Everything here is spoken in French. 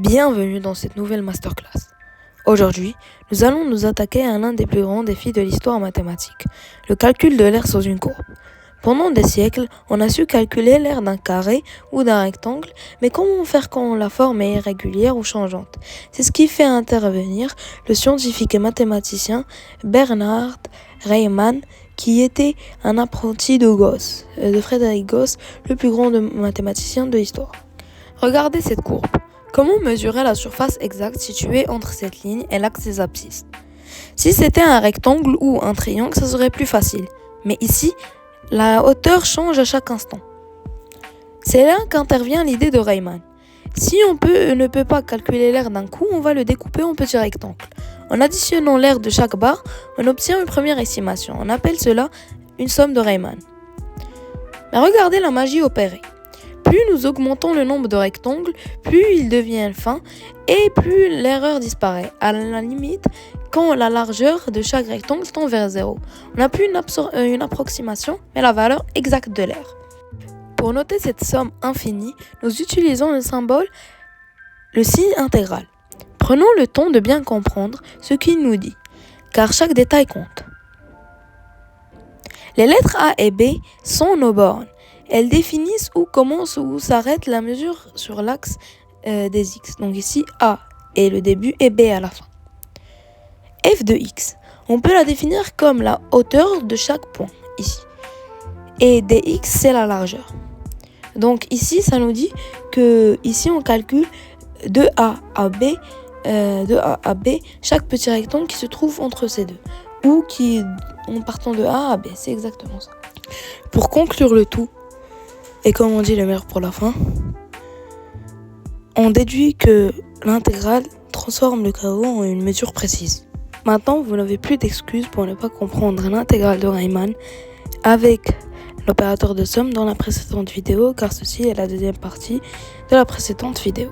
Bienvenue dans cette nouvelle masterclass. Aujourd'hui, nous allons nous attaquer à l'un des plus grands défis de l'histoire mathématique, le calcul de l'aire sous une courbe. Pendant des siècles, on a su calculer l'aire d'un carré ou d'un rectangle, mais comment faire quand la forme est irrégulière ou changeante? C'est ce qui fait intervenir le scientifique et mathématicien Bernhard Riemann, qui était un apprenti de Frédéric Gauss, le plus grand mathématicien de l'histoire. Regardez cette courbe. Comment mesurer la surface exacte située entre cette ligne et l'axe des abscisses? Si c'était un rectangle ou un triangle, ça serait plus facile. Mais ici, la hauteur change à chaque instant. C'est là qu'intervient l'idée de Riemann. Si on ne peut pas calculer l'aire d'un coup, on va le découper en petits rectangles. En additionnant l'aire de chaque barre, on obtient une première estimation. On appelle cela une somme de Riemann. Mais regardez la magie opérée. Plus nous augmentons le nombre de rectangles, plus ils deviennent fins et plus l'erreur disparaît. À la limite, quand la largeur de chaque rectangle tend vers 0, on n'a plus une approximation, mais la valeur exacte de l'aire. Pour noter cette somme infinie, nous utilisons le signe intégral. Prenons le temps de bien comprendre ce qu'il nous dit, car chaque détail compte. Les lettres A et B sont nos bornes. Elles définissent où commence ou où s'arrête la mesure sur l'axe des x. Donc ici, A est le début et B à la fin. F de x, on peut la définir comme la hauteur de chaque point, ici. Et dx, c'est la largeur. Donc ici, ça nous dit que ici on calcule de A à B, chaque petit rectangle qui se trouve entre ces deux. Ou en partant de A à B, c'est exactement ça. Pour conclure le tout, et comme on dit le meilleur pour la fin, on déduit que l'intégrale transforme le chaos en une mesure précise. Maintenant, vous n'avez plus d'excuses pour ne pas comprendre l'intégrale de Riemann avec l'opérateur de somme dans la précédente vidéo, car ceci est la deuxième partie de la précédente vidéo.